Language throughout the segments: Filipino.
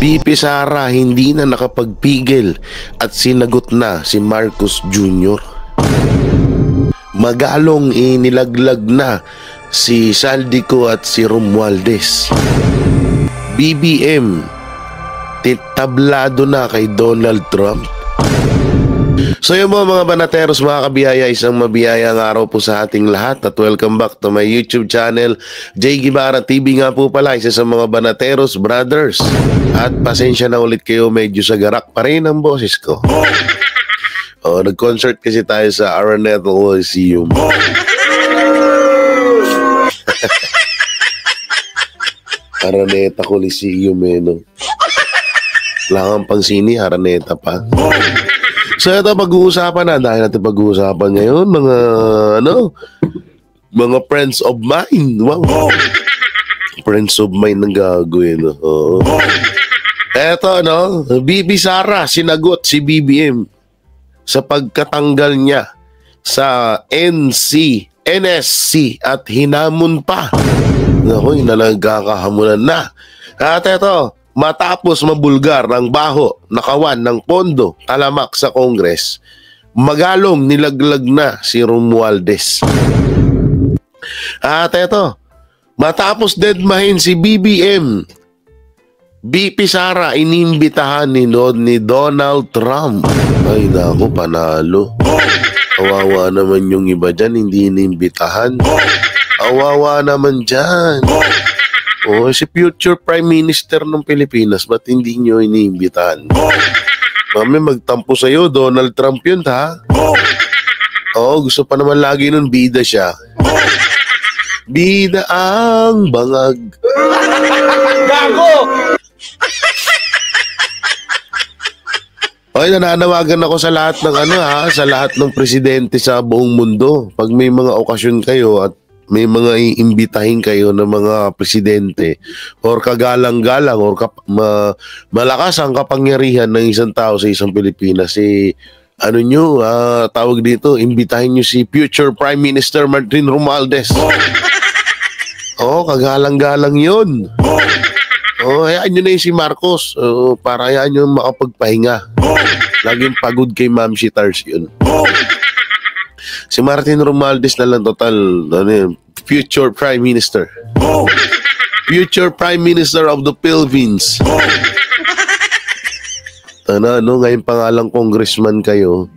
BP Sara hindi na nakapagpigil at sinagot na si Marcos Jr. Magalong inilaglag na si Saldico at si Romualdez. BBM tablado na kay Donald Trump. So yun mga banateros, mga kabiyaya, isang mabiyayang araw po sa ating lahat at welcome back to my YouTube channel, Jay Guevara TV nga po pala, isa sa mga banateros brothers. At pasensya na ulit kayo, medyo sa garak pa rin ang boses ko. Nag-concert kasi tayo sa Araneta Coliseum. Araneta Coliseum no? Wala kang pang sini, Araneta pa. So ito, pag-uusapan na, dahil natin pag-uusapan ngayon, mga friends of mine. Wow. Friends of mine ng gagawin. Eto, BP Sara, sinagot si BBM sa pagkatanggal niya sa NSC at hinamon pa. Nakoy, nagkakahamunan na. At eto, matapos mabulgar ng baho, nakawan ng pondo, talamak sa Congress, magalong nilaglag na si Romualdez. At eto, matapos deadmahin si BBM, BP Sara inimbitahan ni Donald Trump. Ay naku, panalo. Kawawa naman yung iba dyan, hindi inimbitahan. Kawawa naman dyan. Si future Prime Minister ng Pilipinas, ba't hindi nyo iniimbitahan? Mami, magtampo sa'yo, Donald Trump yun, ha? Gusto pa naman lagi nun, bida siya. Bida ang bangag. Gago! Nananawagan ako sa lahat ng sa lahat ng presidente sa buong mundo. Pag may mga okasyon kayo at may mga iimbitahin kayo ng mga presidente or kagalang-galang or malakas ang kapangyarihan ng isang tao sa isang Pilipinas, tawag dito, imbitahin nyo si future Prime Minister Martin Romualdez. Kagalang-galang yun. Hayaan nyo na yung si Marcos para hayaan nyo makapagpahinga. Laging pagod kay Ma'am Shitars yun. Si Martin Romualdez na lang total future Prime Minister. Future Prime Minister of the Philippines. Ngayon pangalang congressman kayo.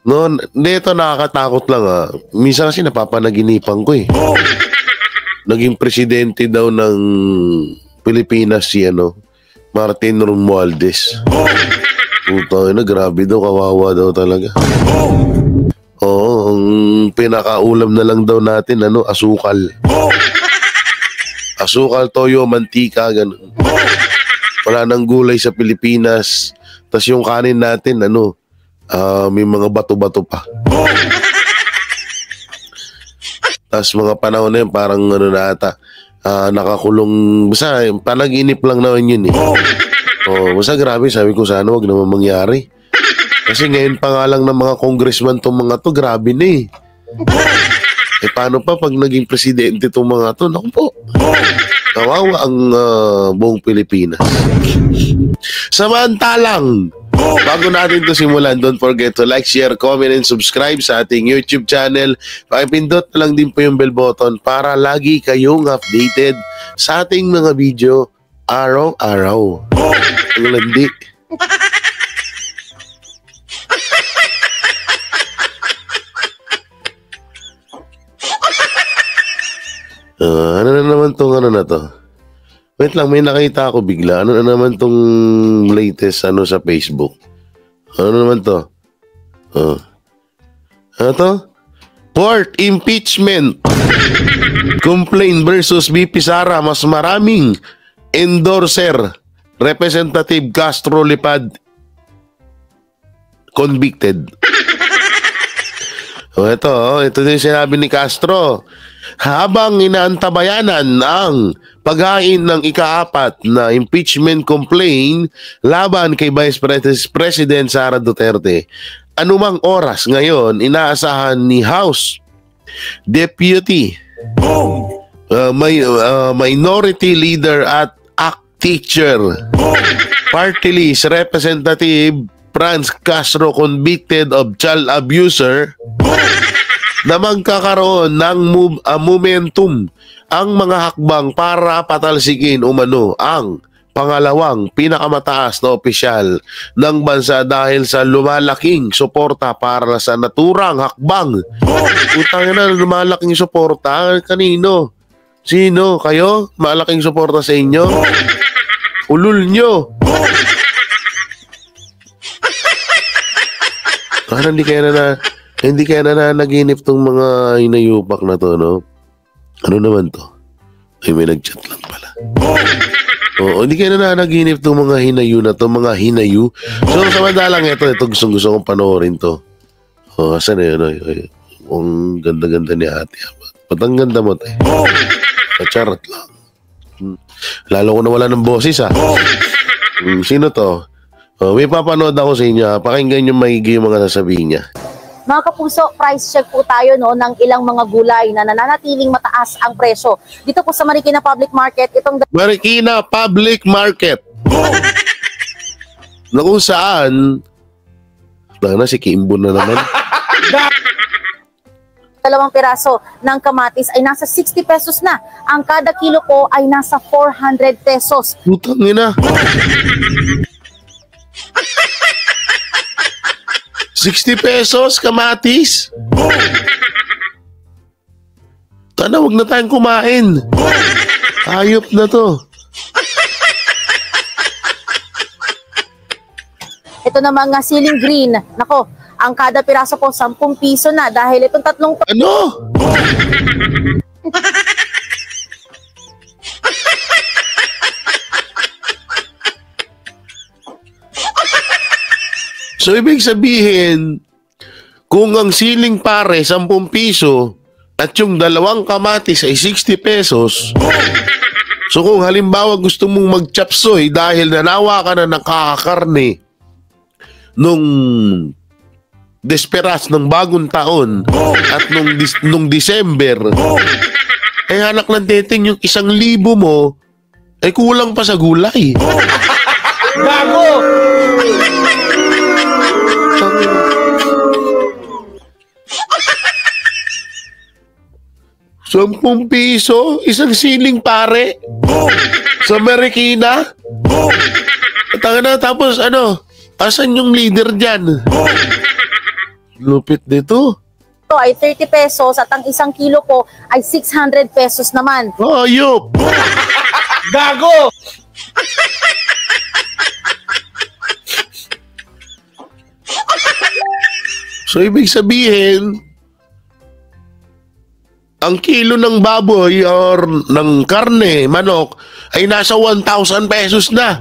Ito nakakatakot lang Minsan kasi napapanaginipan ko Naging presidente daw ng Pilipinas si Martin Romualdez. Grabe daw, kawawa daw talaga. Ang pinakaulam na lang daw natin, asukal. Asukal, toyo, mantika, ganun. Wala nang gulay sa Pilipinas. Tas yung kanin natin, may mga bato-bato pa. Tas mga panahon na yun, parang nakakulong, basta panaginip lang naman yun basta grabe, sabi ko sana wag naman mangyari. Kasi ngayon pa nga lang ng mga congressman tong mga to, grabe na paano pa pag naging presidente tong mga to? Naku po, kawawa ang buong Pilipinas. Samantalang, bago natin to simulan, don't forget to like, share, comment, and subscribe sa ating YouTube channel. Pakipindot na lang din po yung bell button para lagi kayong updated sa ating mga video araw-araw. Ang landi. Ano na naman tong na to? Wait lang, may nakita ako bigla. Ano na naman tong latest sa Facebook? Ano naman to? Ano to? Court impeachment complaint versus BP Sara. Mas maraming endorser. Representative Castro Lipad convicted. Ito din sinabi ni Castro. Habang inaantabayanan ang paghain ng ika-4 na impeachment complaint laban kay Vice President Sara Duterte, anumang oras ngayon inaasahan ni House Deputy Minority Leader at teacher. Party list Representative Franz Castro convicted of child abuser na magkakaroon ng momentum ang mga hakbang para patalsikin umano ang pangalawang pinakamataas na opisyal ng bansa dahil sa lumalaking suporta para sa naturang hakbang. Utang na, lumalaking suporta. Kanino? Sino? Kayo? Malaking suporta sa inyo? Ulul nyo. Parang hindi kaya na naginip tong mga inayupak na to, no? Ano naman to? Ay, may nag-chat lang pala. Oo, hindi kaya na naginip tong mga hinayu na to, mga hinayu. So, samantalang ito gusto kong panoorin to. Oh, asan na yun? Ang ganda-ganda ni ate. Ba't ang ganda mo, tayo? Charot lang. Lalo ko na wala ng boses, ha? Sino to? May papanood ako sa inyo. Pakinggan nyo maigi yung mga sasabihin niya. Mga kapuso, price check po tayo no, ng ilang mga gulay na nananatiling mataas ang presyo. Dito po sa Marikina Public Market, itong Marikina Public Market. Na kung saan, na si Kimbo na naman. 2 piraso ng kamatis ay nasa 60 pesos na. Ang kada kilo po ay nasa 400 pesos. Putang ina. 60 pesos kamatis. Tana, wag na tayong kumain. Ayop na to. Ito na mga siling green. Nako, ang kada piraso po 10 piso na dahil itong tatlong Ano? So, ibig sabihin, kung ang siling pare 10 piso at yung 2 kamatis ay 60 pesos, so kung halimbawa gusto mong mag-chapsoy dahil nanawa ka na ng kakakarne nung desperas ng bagong taon at nung December, ay anak ng teteng yung 1,000 mo ay kulang pa sa gulay. Gago! 10 piso, isang siling pare. Sa Marikina. Tapos ano, asan yung leader dyan? Lupit dito. ito ay 30 pesos at ang isang kilo po ay 600 pesos naman. Ayop! Gago! So, ibig sabihin, ang kilo ng baboy or ng karne, manok, ay nasa 1,000 pesos na.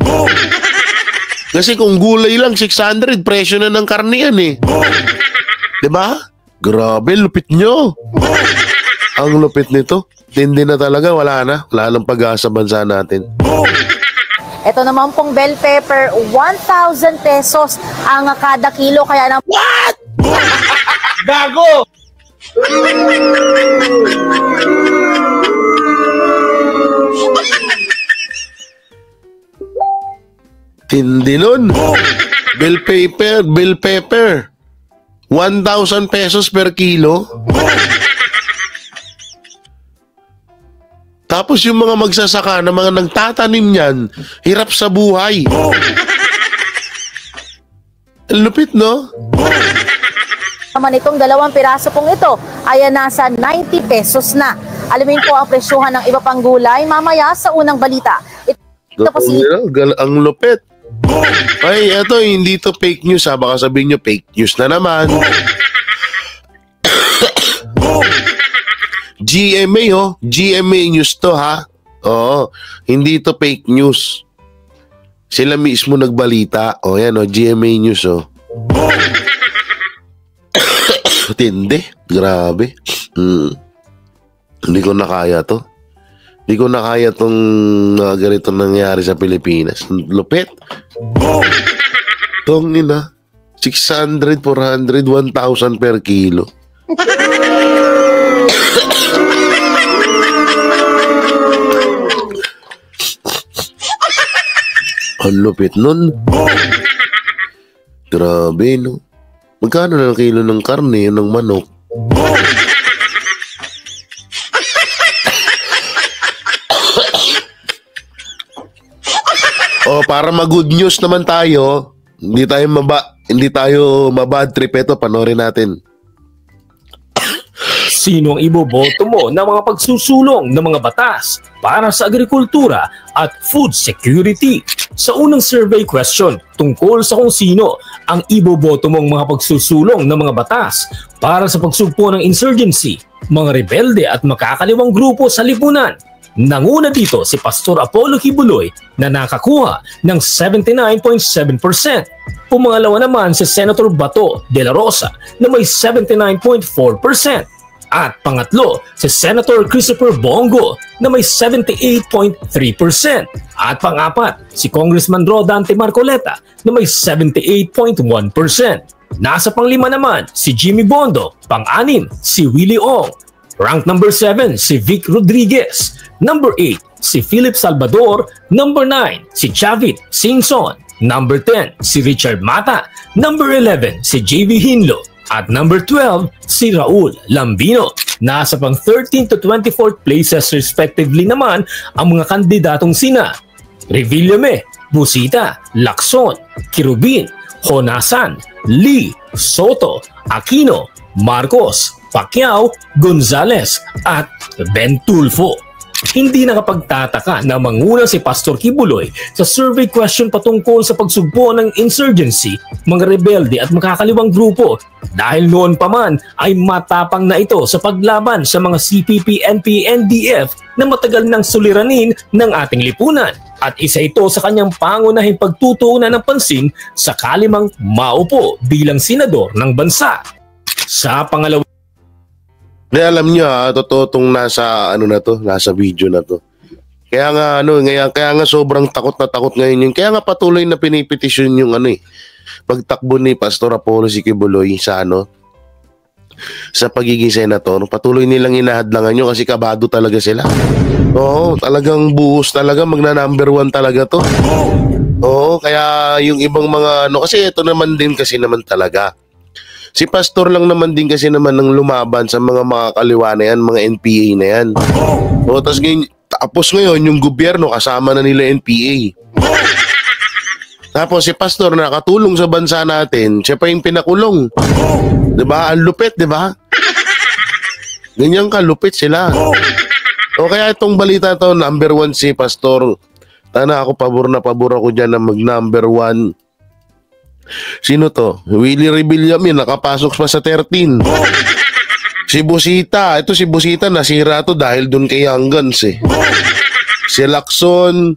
Kasi kung gulay lang, 600, presyo na ng karne yan eh. Diba? Grabe, lupit nyo. Ang lupit nito. Tindi na talaga, wala na. Wala nang pag-asa bansa natin. Ito naman pong bell pepper, 1,000 pesos ang kada kilo. Kaya na What? Gago! Tindi nun. Bell pepper. 1,000 pesos per kilo. Tapos yung mga magsasaka na mga nagtatanim niyan, hirap sa buhay. Lupit, no? naman itong 2 piraso pong ito ay nasa 90 pesos na. Alamin po ang presyuhan ng iba pang gulay mamaya sa unang balita. Ito po si Ang lupit. Ay, eto, hindi to fake news ha. Baka sabihin nyo, fake news na naman. GMA, oh. GMA news to, ha. Oo, hindi to fake news. Sila mismo nagbalita. O, yan, oh, GMA news, oh. Tindi. Grabe. Hindi ko na kaya to. Hindi ko na kaya itong ganito nangyari sa Pilipinas. Lupit. Tong ina. 600, 400, 1,000 per kilo. Ang lupit nun. Grabe, no? Magkano na kilo ng karne, ng manok? Para mag-good news naman tayo, hindi tayo mabad trip, ito, panoorin natin. Sino ang iboboto mo ng mga pagsusulong ng mga batas para sa agrikultura at food security? Sa unang survey question tungkol sa kung sino ang iboboto mong mga pagsusulong ng mga batas para sa pagsugpo ng insurgency, mga rebelde at makakaliwang grupo sa lipunan, nanguna dito si Pastor Apollo Kibuloy na nakakuha ng 79.7%. Pumangalawa naman si Senator Bato de la Rosa na may 79.4%. At pangatlo, si Senator Christopher Bongo na may 78.3%. At pangapat, si Congressman Rodante Marcoleta na may 78.1%. Nasa panglima naman, si Jimmy Bondo. Pang-anim, si Willie Ong. Rank number 7, si Vic Rodriguez. Number 8, si Philip Salvador. Number 9, si Chavit Singson. Number 10, si Richard Mata. Number 11, si JV Hinlo. At number 12, si Raul Lambino. Nasa pang 13th to 24th places respectively naman ang mga kandidatong sina Revillame, Busita, Lacson, Kirubin, Honasan, Lee, Soto, Aquino, Marcos, Pacquiao, Gonzales at Ben Tulfo. Hindi nakapagtataka na manguna si Pastor Kibuloy sa survey question patungkol sa pagsugpo ng insurgency, mga rebelde at makakaliwang grupo dahil noon pa man ay matapang na ito sa paglaban sa mga CPP, NP, NDF na matagal nang suliranin ng ating lipunan at isa ito sa kanyang pangunahing pagtutuunan ng pansin sakali mang maupo bilang senador ng bansa. Sa pangalawa, alam niyo totoo tong nasa nasa video na to. Kaya nga sobrang takot na takot ngayon yun. Kaya nga patuloy na pinipetisyon yung pagtakbo ni Pastor Apollo Kibuloy sa sa pagiging senator. Patuloy nilang inahadlangan yun kasi kabado talaga sila. Oo, talagang buhos talaga, magna-number 1 talaga to. Oo, kaya yung ibang mga kasi ito naman din kasi naman talaga. Si Pastor lang naman din kasi naman ng lumaban sa mga kaliwa na yan, mga NPA na yan. O, tapos ngayon, yung gobyerno kasama na nila NPA. Tapos si Pastor nakatulong sa bansa natin, siya pa yung pinakulong. Diba? Ang lupit, diba? Ganyan kalupit sila. O kaya itong balita to, number 1 si Pastor. Tana ako, pabor ako dyan na mag-number 1. Sino to? Willie Revillame, nakapasok pa sa 13. Si Busita, ito si Busita nasira to dahil dun kay Young Guns Si Lacson,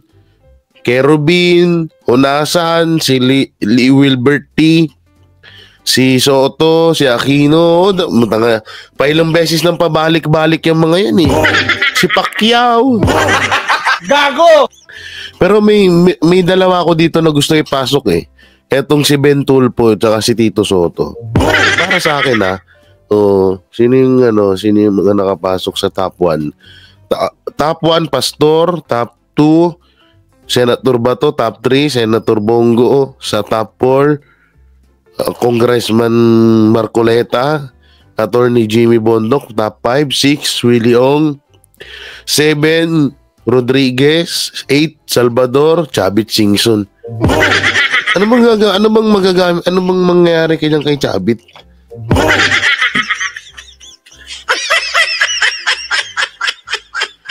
Kerubin, Honasan, si Lee Wilbert T, si Soto, si Aquino, pailang beses nang pabalik-balik yung mga yan Si Pacquiao. Gago! Pero may dalawa ako dito na gusto ipasok Etong si Ben Tulfo at si Tito Soto. Para sa akin sino yung mga nakapasok sa top 1? Top 1 Pastor, top 2 Senator Bato, top 3 Senator Bongo, sa top 4 Congressman Marcoleta, Attorney Jimmy Bondoc, top 5, 6 Willie Ong, 7 Rodriguez, 8 Salvador, Chavit Singson. Ano bang mangyayari kay Chavit?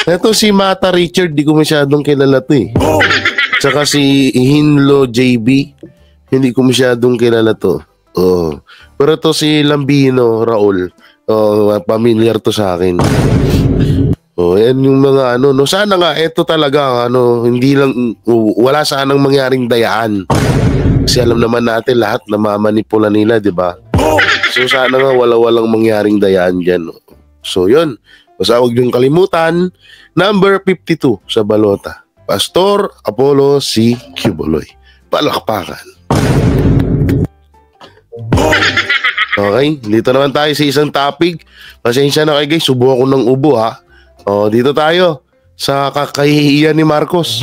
Ito si Mata Richard, di ko masyadong kilala to Tsaka si Hinlo JB, hindi ko masyadong kilala to. Pero to si Lambino Raul, familiar to sa akin. Yan yung mga sana nga ito talaga hindi lang wala sanang mangyaring dayaan. Kasi alam naman natin lahat na mamanipula nila, di ba? So sana nga walang mangyaring dayaan diyan. So yun, basta huwag niyong kalimutan, number 52 sa balota, Pastor Apollo Kibuloy. Palakpakan. Okay, dito naman tayo sa isang topic. Pasensya na kayo guys, subo ako ng ubo dito tayo sa kakahihiyan ni Marcos.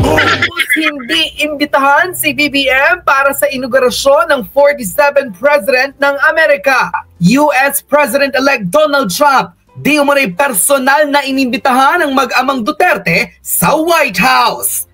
Hindi imbitahan si BBM para sa inaugurasyon ng 47th President ng Amerika. US President-elect Donald Trump di umano'y personal na inimbitahan ng mag-amang Duterte sa White House.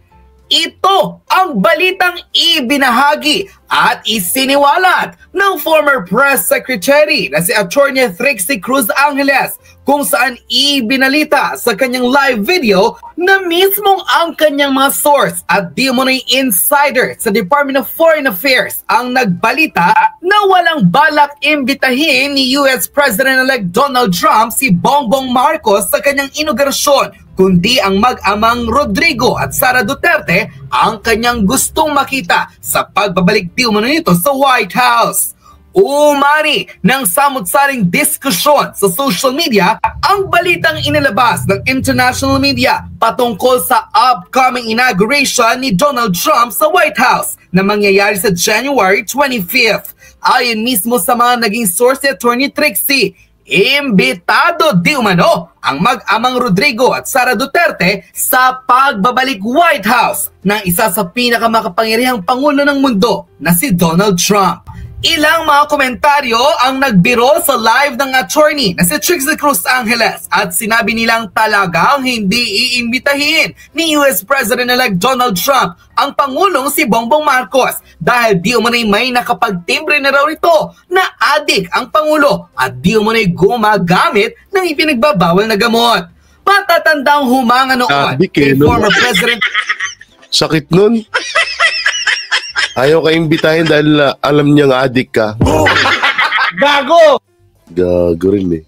Ito ang balitang ibinahagi at isiniwalat ng former press secretary na si Attorney Trixie Cruz Angeles, kung saan ibinalita sa kanyang live video na mismong ang kanyang mga source at di umano'y insider sa Department of Foreign Affairs ang nagbalita na walang balak imbitahin ni US President-elect Donald Trump si Bongbong Marcos sa kanyang inaugurasyon, kundi ang mag-amang Rodrigo at Sara Duterte ang kanyang gustong makita sa pagbabalik di umano nito sa White House. Umani ng samut-saring diskusyon sa social media ang balitang inilabas ng international media patungkol sa upcoming inauguration ni Donald Trump sa White House na mangyayari sa January 25th. Ayon mismo sa mga naging source ni Attorney Trixie, imbitado di umano ang mag-amang Rodrigo at Sara Duterte sa pagbabalik White House ng isa sa pinakamakapangyarihang pangulo ng mundo na si Donald Trump. Ilang mga komentaryo ang nagbiro sa live ng attorney na si Trixie Cruz Angeles at sinabi nilang talagang hindi iimbitahin ni US President-elect Donald Trump ang Pangulong si Bongbong Marcos dahil di umano'y may nakapagtimbre na raw ito na adik ang Pangulo at di umano'y gumagamit ng ipinagbabawal na gamot. Matatandang humanga noon no? former President... Sakit nun. Ayaw ka imbitahin dahil alam niyang adik ka. Gago! Gago rin eh.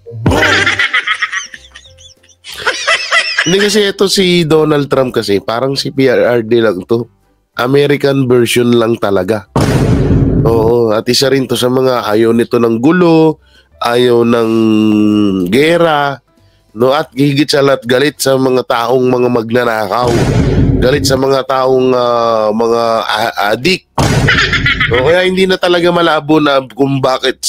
Hindi kasi ito si Donald Trump kasi parang si PRRD lang to. American version lang talaga. Oo, at isa rin to sa mga ayaw nito ng gulo, ayaw ng gera, no, at higit sa lahat galit sa mga taong mga magnanakaw. Galit sa mga taong mga adik. O kaya hindi na talaga malabo na kung bakit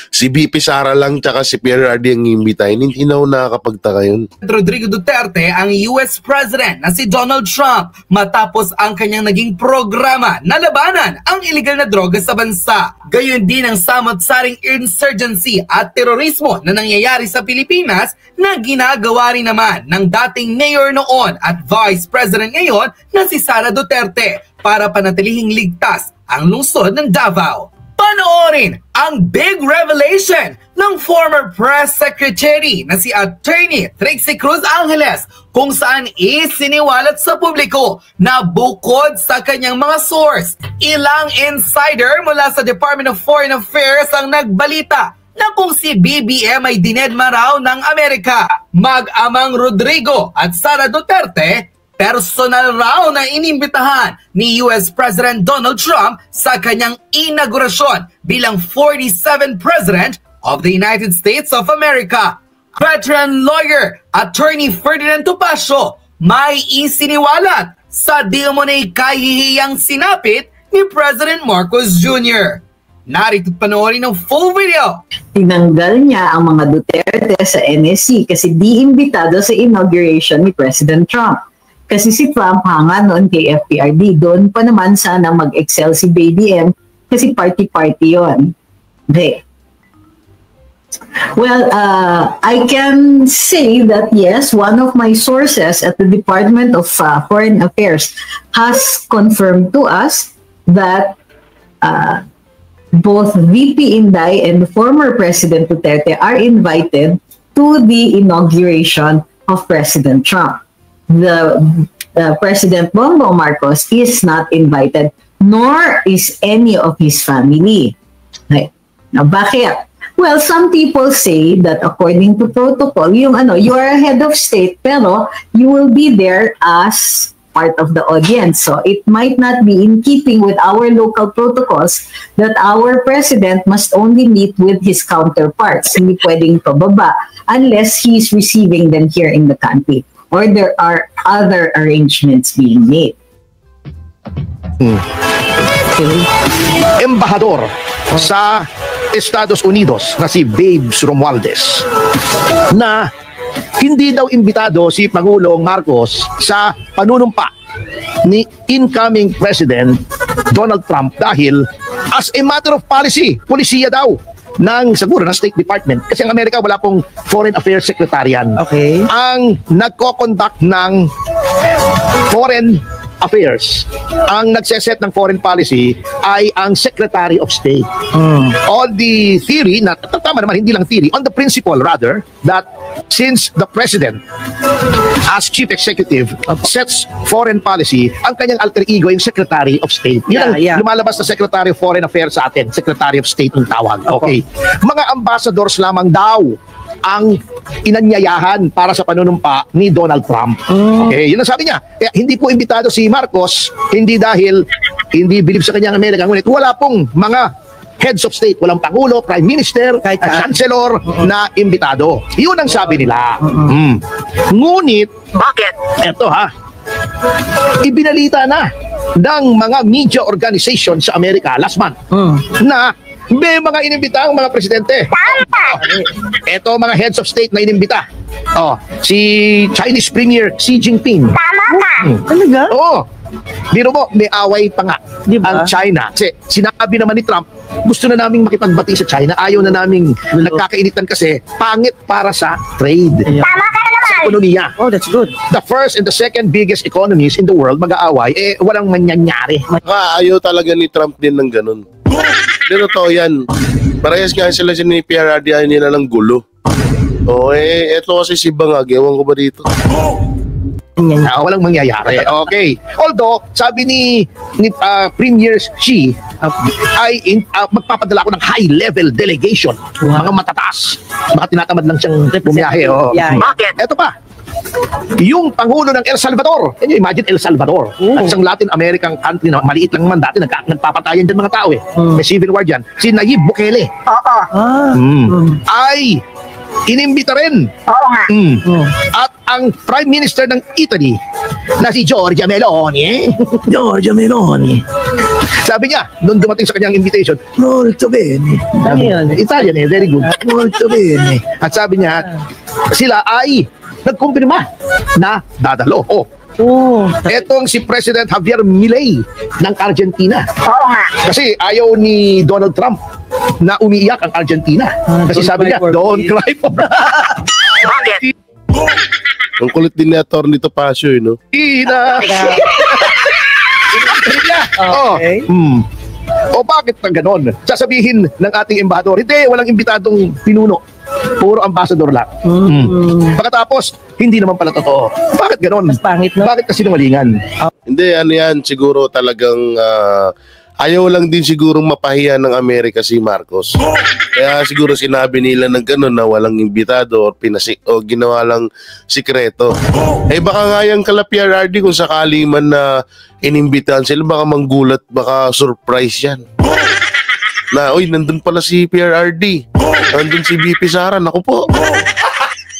si BP Sara lang tsaka si PRRD ang imbitahin. Hindi na nakakapagtaka yun. Rodrigo Duterte ang US President na si Donald Trump matapos ang kanyang naging programa na labanan ang illegal na droga sa bansa. Gayon din ang samot-saring insurgency at terorismo na nangyayari sa Pilipinas na ginagawa rin naman ng dating mayor noon at Vice President ngayon na si Sara Duterte para panatilihing ligtas ang lungsod ng Davao. Panoorin ang big revelation ng former press secretary na si Attorney Trixie Cruz Angeles kung saan isiniwalat sa publiko na bukod sa kanyang mga source, ilang insider mula sa Department of Foreign Affairs ang nagbalita na kung si BBM ay dinedma raw ng Amerika, mag-amang Rodrigo at Sara Duterte, personal raw na inimbitahan ni US President Donald Trump sa kanyang inaugurasyon bilang 47th President of the United States of America. Veteran lawyer, Attorney Ferdinand Topacio, may isiniwalat sa di umunay kahihiyang sinapit ni President Marcos Jr. Narito panoorin ng full video. Tinanggal niya ang mga Duterte sa NSC kasi di imbitado sa inauguration ni President Trump. Kasi si Trump hanga noon kay FPRD. Doon pa naman sana mag-excel si BBM kasi party-party yun. Okay. Well, I can say that yes, one of my sources at the Department of Foreign Affairs has confirmed to us that both VP Inday and the former President Duterte are invited to the inauguration of President Trump. The President Bongbong Marcos is not invited, nor is any of his family. Okay. Now, bakit? Well, some people say that according to protocol, you are a head of state, pero you will be there as part of the audience. So it might not be in keeping with our local protocols that our president must only meet with his counterparts. Hindi pwedeng pababa unless he's receiving them here in the country, or there are other arrangements being made. Embahador sa Estados Unidos na si Babes Romualdez na hindi daw imbitado si Pangulong Marcos sa panunumpa ni incoming President Donald Trump dahil as a matter of policy, polisiya daw siguro ng State Department. Kasi ang Amerika wala pong Foreign Affairs Secretarian. Okay. Ang nagko-conduct ng Foreign Affairs, ang nagseset ng foreign policy ay ang Secretary of State. On the theory, tama naman, hindi lang theory, on the principle rather, that since the President as Chief Executive sets foreign policy, ang kanyang alter ego yung Secretary of State. Yun ang lumalabas na Secretary of Foreign Affairs sa atin, Secretary of State ang tawag. Okay. Mga ambassadors lamang daw ang inanyayahan para sa panunumpa ni Donald Trump. Okay, yun ang sabi niya. Kaya hindi po imbitado si Marcos, hindi dahil hindi bilib sa kanyang Amerika, ngunit wala pong mga heads of state, walang Pangulo, Prime Minister, Chancellor na imbitado. Yun ang sabi nila. Ngunit, bakit? Eto ibinalita na ng mga media organization sa Amerika last month na may mga inimbitang mga presidente. Ito mga heads of state na inimbita. Si Chinese Premier Xi Jinping. Talaga? Oo. Biro mo, may away pa nga ang China. Kasi sinabi naman ni Trump, gusto na naming makipagbati sa China. Ayaw na naming nagkakainitan kasi pangit para sa trade. Tama ka naman! Sa ekonomiya. Oh, that's good. The first and the second biggest economies in the world mag-aaway, walang manyanyari. Ayaw talaga ni Trump din ng ganun. Pero totoo yan. Parehas nga sila ni PRRD, ayaw nila ng gulo. Eto kasi si Bangag, ewan ko ba dito? Walang mangyayari. Okay. Although, sabi ni Premier Xi, ay magpapadala ko ng high-level delegation. Mga matataas. Baka tinatamad lang siyang bumiyahe. Bakit? Eto pa. Yung Pangulo ng El Salvador. Can you imagine El Salvador? At isang Latin American country na maliit lang naman dati, nagpapatayan dyan mga tao May civil war dyan. Si Nayib Bukele. Ay inimbita rin. At ang Prime Minister ng Italy na si Giorgia Meloni. Giorgia Meloni. Sabi niya, nung dumating sa kanyang invitation, molto bene. Italian very good. Molto bene. At sabi niya, sila ay nagkumpirma na dadalo. Etong si President Javier Milei ng Argentina. Kasi ayaw ni Donald Trump na umiiyak ang Argentina. Kasi sabi niya, don't cry for me. Ang kulit din ni Atty. Topacio, no? Bakit na ganon? Sasabihin ng ating embahador, hindi, walang imbitadong pinuno. Puro ambassador lang. Pagkatapos, hindi naman pala totoo. Bakit ganon? Mas pangit, no? Bakit kasi sinungalingan? Hindi, yan, siguro talagang ayaw lang din siguro mapahiya ng Amerika si Marcos. Kaya siguro sinabi nila ng gano'n na walang imbitado o ginawa lang sikreto. Baka nga yung kala PRRD kung sakali man na inimbitahan sila, baka manggulat, baka surprise yan. Na, nandun pala si PRRD. Nandun si BP Sara. Naku po.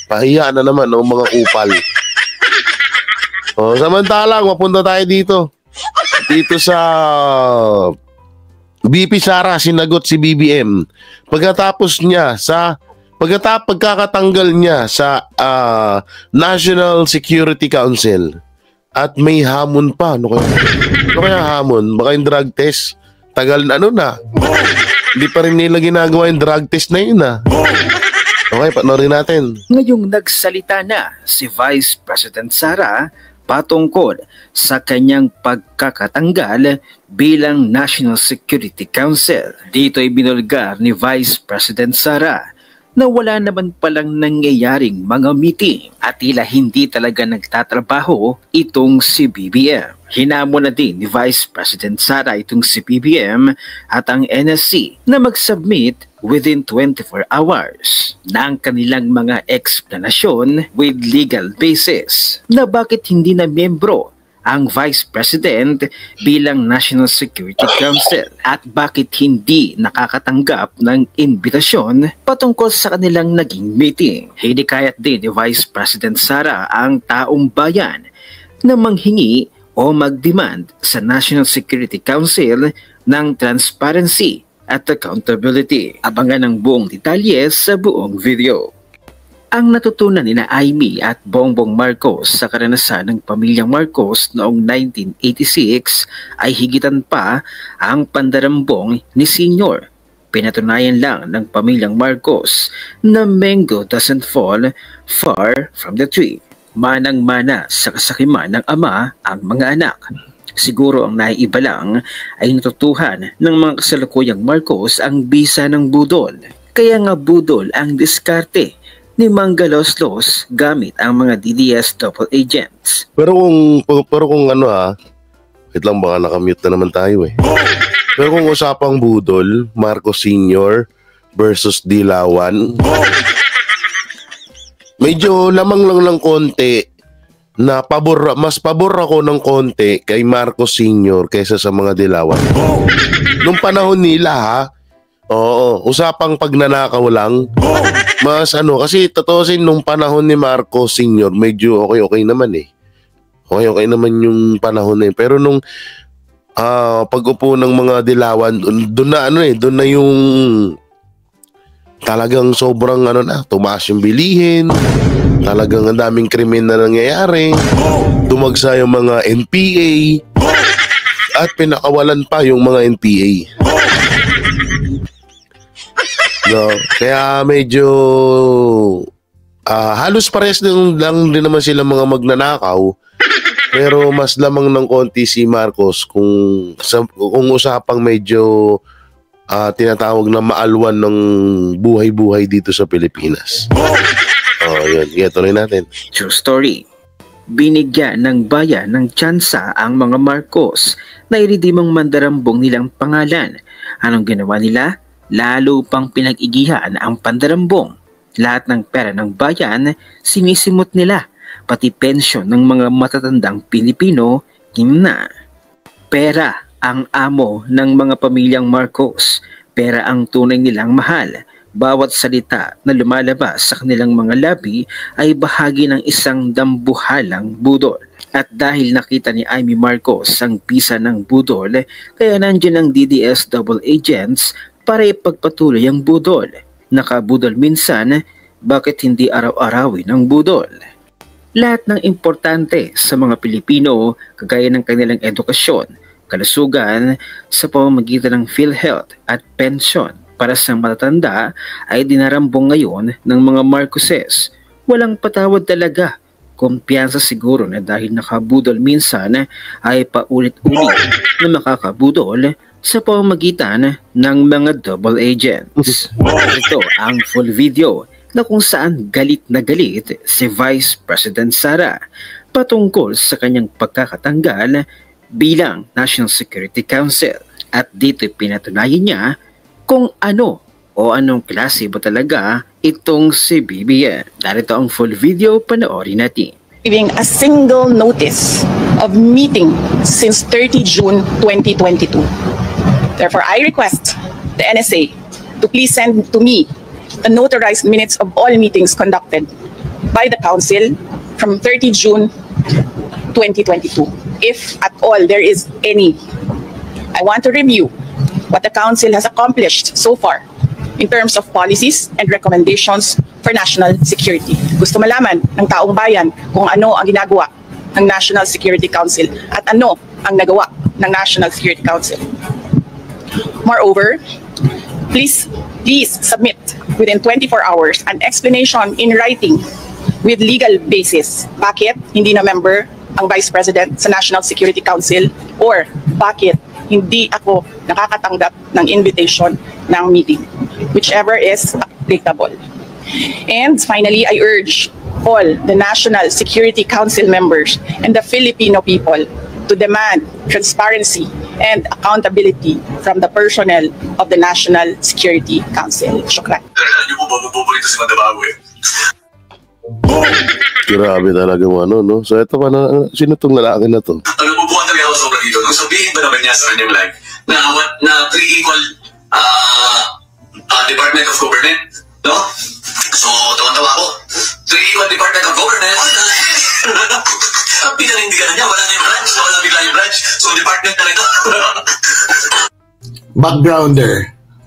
Pahiya na naman ng mga upal. Samantalang, mapunta tayo dito. Dito sa BP Sara, sinagot si BBM. Pagkatapos niya pagkakatanggal niya sa National Security Council at may hamon pa. Ano kaya hamon? Baka yung drug test. Tagal na Hindi pa rin nila ginagawa yung drug test na yun Okay, panoorin natin. Ngayong nagsalita na si Vice President Sara patungkol sa kanyang pagkakatanggal bilang National Security Council. Dito ay binulgar ni Vice President Sara na wala naman palang nangyayaring mga meeting at tila hindi talaga nagtatrabaho itong si BBM. Hinamon na din ni Vice President Sara itong si BBM at ang NSC na mag-submit within 24 hours ng kanilang mga eksplanasyon with legal basis na bakit hindi na miyembro ang Vice President bilang National Security Council at bakit hindi nakakatanggap ng imbitasyon patungkol sa kanilang naging meeting. Hinikayat din ni Vice President Sara ang taong bayan na manghingi o mag-demand sa National Security Council ng transparency at accountability. Abangan ang buong detalye sa buong video. Ang natutunan ni Amy at Bongbong Marcos sa karanasan ng pamilyang Marcos noong 1986 ay higitan pa ang pandarambong ni Senior. Pinatunayan lang ng pamilyang Marcos na mango doesn't fall far from the tree. Manang-mana sa kasakiman ng ama ang mga anak. Siguro ang naiiba lang ay natutuhan ng mga kasalukuyang Marcos ang bisa ng budol. Kaya nga budol ang diskarte ni Mangaloslos gamit ang mga DDS double agents. Pero kung ano wait lang, baka nakamute na naman tayo eh. Pero kung usapang budol, Marcos Sr. versus Dilawan, medyo lamang lang ng konti na mas pabor ako ng konti kay Marcos Sr. kaysa sa mga Dilawan. Nung panahon nila oo, usapang pagnanakaw lang. Mas kasi totoosin nung panahon ni Marcos Sr. medyo okay naman eh. Okay naman yung panahon na yun. Pero nung pag-upo ng mga Dilawan, doon na yung talagang sobrang tumaas yung bilihin. Talagang ang daming krimen na nangyayari. Dumagsa yung mga NPA. At pinakawalan pa yung mga NPA. No, kaya medyo halos pares lang din naman sila mga magnanakaw, pero mas lamang ng konti si Marcos kung usapang medyo tinatawag na maalwan ng buhay-buhay dito sa Pilipinas. Yun, tuloy natin. True story. Binigyan ng bayan ng tsansa ang mga Marcos na iridimang mandarambong nilang pangalan. Anong ginawa nila? Lalo pang pinag-igihan ang pandarambong. Lahat ng pera ng bayan, sinisimot nila. Pati pensyon ng mga matatandang Pilipino, himna. Pera ang amo ng mga pamilyang Marcos. Pera ang tunay nilang mahal. Bawat salita na lumalabas sa kanilang mga labi ay bahagi ng isang dambuhalang budol. At dahil nakita ni Amy Marcos ang pisa ng budol, kaya nandiyan ang DDS double agents para ipagpatuloy ang budol. Nakabudol minsan, bakit hindi araw-arawin ang budol? Lahat ng importante sa mga Pilipino, kagaya ng kanilang edukasyon, kalusugan, sa pamamagitan ng PhilHealth at pensyon para sa matatanda ay dinarambong ngayon ng mga Marcoses. Walang patawad talaga. Kumpiyansa siguro na dahil nakabudol minsan ay paulit-ulit na makakabudol sa pamamagitan ng mga double agents. Ito ang full video na kung saan galit na galit si Vice President Sara patungkol sa kanyang pagkakatanggal bilang National Security Council. At dito pinatunayan niya kung ano o anong klase ba talaga itong si BBM. Narito ang full video, panoorin natin. Giving a single notice of meeting since 30 June 2022. Therefore, I request the NSA to please send to me the notarized minutes of all meetings conducted by the Council from 30 June 2022. If at all there is any, I want to review what the Council has accomplished so far in terms of policies and recommendations for national security. Gusto malaman ng taong bayan kung ano ang ginagawa ng National Security Council at ano ang nagawa ng National Security Council. Moreover, please submit within 24 hours an explanation in writing with legal basis. Bakit hindi na member ang Vice President sa National Security Council, or bakit hindi ako nakakatanggap ng invitation ng meeting, whichever is applicable. And finally, I urge all the National Security Council members and the Filipino people to demand transparency and accountability from the personnel of the National Security Council. Shukran. Grabe talaga no? So ito pa sino tong lalaki na to? Ano po buwan talaga ako sobrang dito? Nung sabihin ba naman niya sa kanyang live na pre-equal Department of Government, no? So, tawan-tawa ako. Pre-equal Department of Government, pinanindigan na niya, wala na yung branch, wala bigla yung branch. So, department talaga. Backgrounder,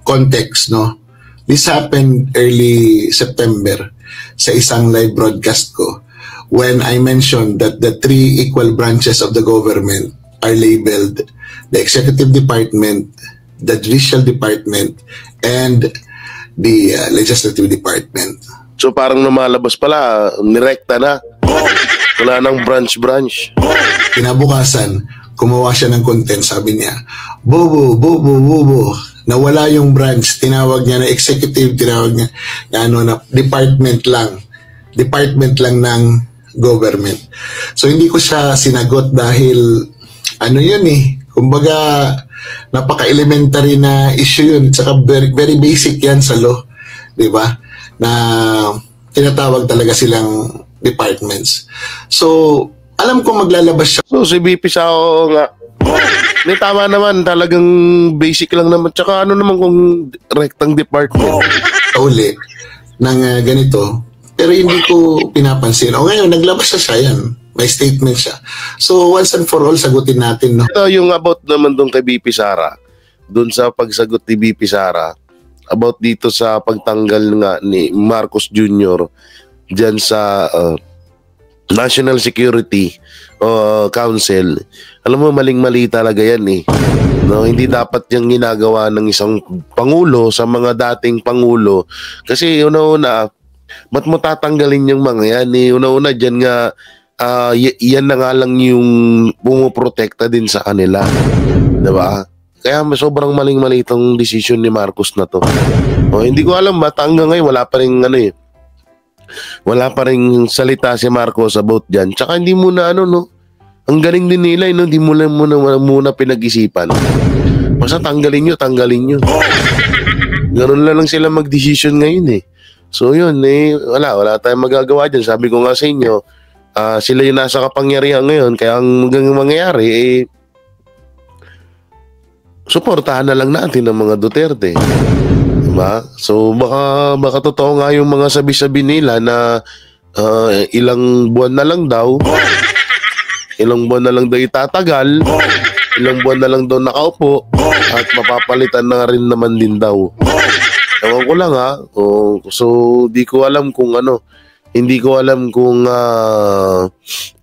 context, no? This happened early September. sa isang live broadcast ko when I mentioned that the three equal branches of the government are labeled the Executive Department, the Judicial Department, and the Legislative Department. So parang namalabas pala, nirekta na. Wala nang branch-branch. Kinabukasan, gumawa siya ng content, sabi niya, bobo, nawala yung branch, tinawag niya na executive, tinawag niya na department lang ng government. So hindi ko siya sinagot dahil yun kumbaga napaka-elementary na issue yun, tsaka very, very basic yan sa law, di ba? Na tinatawag talaga silang departments. So alam ko maglalabas siya. So si BP Sao nga, may tama naman, talagang basic lang naman. Tsaka naman kung rectang department. Uli ng ganito, pero hindi ko pinapansin. O ngayon, naglabas siya yan. May statement siya. So once and for all, sagutin natin. No? Ito yung about naman doon kay BP Sara. Doon sa pagsagot ni BP Sara, about dito sa pagtanggal nga ni Marcos Jr. dyan sa National Security Council. Alam mo, maling-mali talaga yan No, hindi dapat yung ginagawa ng isang pangulo sa mga dating pangulo. Kasi una-una, ba't mo tatanggalin yung mga yan? Una-una dyan nga, yan na nga lang yung pumoprotekta din sa kanila. Diba? Kaya sobrang maling-mali itong decision ni Marcos na to. Hindi ko alam ba't hanggang ngayon wala pa rin wala pa rin salita si Marcos about dyan. Tsaka hindi muna ang galing din nila, hindi muna pinag-isipan. Basta tanggalin nyo. Ganun lang sila mag-decision ngayon So yun, wala tayong magagawa dyan. Sabi ko nga sa inyo, sila yung nasa kapangyarihan ngayon, kaya ang mangyayari, suportahan na lang natin ang mga Duterte. Diba? So baka totoo nga yung mga sabi-sabi nila na ilang buwan na lang daw itatagal, ilang buwan na lang daw nakaupo at mapapalitan na rin naman din daw. Ewan ko lang so di ko alam kung hindi ko alam kung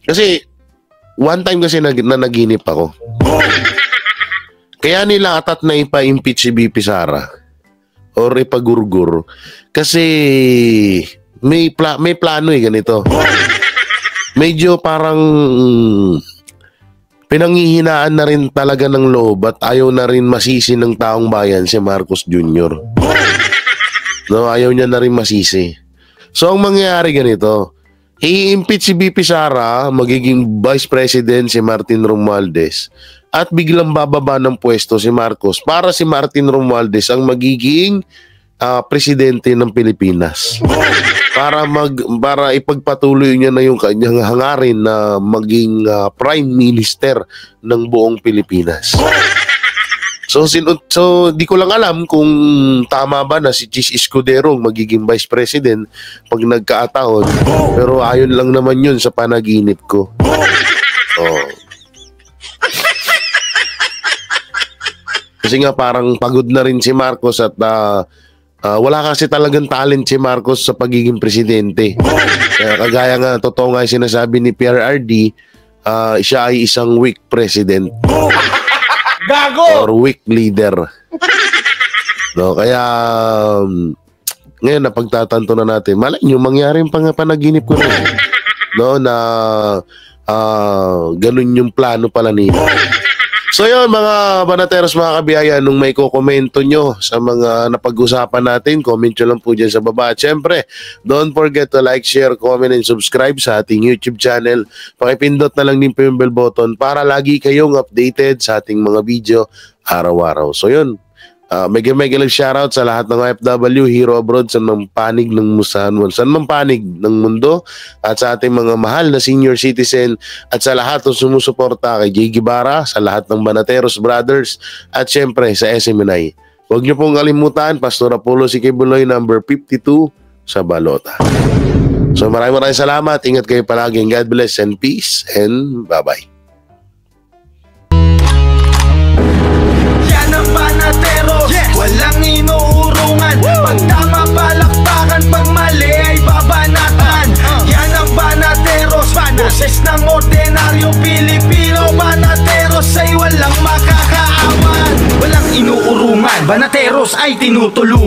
kasi one time kasi na naginip ako. Kaya nila atat na ipa-impeach si BP Sara or ipagurgur kasi may plano ganito. Medyo parang pinanghihinaan na rin talaga ng loob at ayaw na rin masisi ng taong bayan si Marcos Jr. No, ayaw niya na rin masisi. So ang mangyayari ganito, i-impeach si BP Sara, magiging Vice President si Martin Romualdez at biglang bababa ng pwesto si Marcos para si Martin Romualdez ang magiging presidente ng Pilipinas. Para ipagpatuloy niya na yung kanyang hangarin na maging Prime Minister ng buong Pilipinas. So di ko lang alam kung tama ba na si Chis Escudero magiging Vice President pag nagkaataon. Pero ayon lang naman yun sa panaginip ko. Kasi nga parang pagod na rin si Marcos at wala kasi talagang talent si Marcos sa pagiging presidente. Kagaya nga, totoo nga yung sinasabi ni PRRD, siya ay isang weak president. Gago! Or weak leader. No, kaya ngayon napagtatanto na natin, malay nyo, mangyari yung panaginip ko na. No, na ganun yung plano pala nila. So yun mga banateros, mga kabiyaya, nung may kukomento nyo sa mga napag-usapan natin, comment nyo lang po dyan sa baba. At syempre, don't forget to like, share, comment, and subscribe sa ating YouTube channel. Pakipindot na lang din po yung bell button para lagi kayong updated sa ating mga video araw-araw. So yun, mega shoutout sa lahat ng OFW, hero abroad, saan mang panig ng mundo, at sa ating mga mahal na senior citizen, at sa lahat ng sumusuporta kay Jay Guevara, sa lahat ng Banateros Brothers, at syempre sa SMNI. Huwag niyo pong kalimutan, Pastor Apollo Sikibuloy, number 52 sa Balota. So maraming salamat, ingat kayo palagi, God bless and peace, and bye-bye. Walang inuurungan. Pag tama palakpakan, pag mali ay babana. ng ordinaryong Pilipino. Banateros ay walang makakaawan, walang inuurungan, Banateros ay tinutulungan.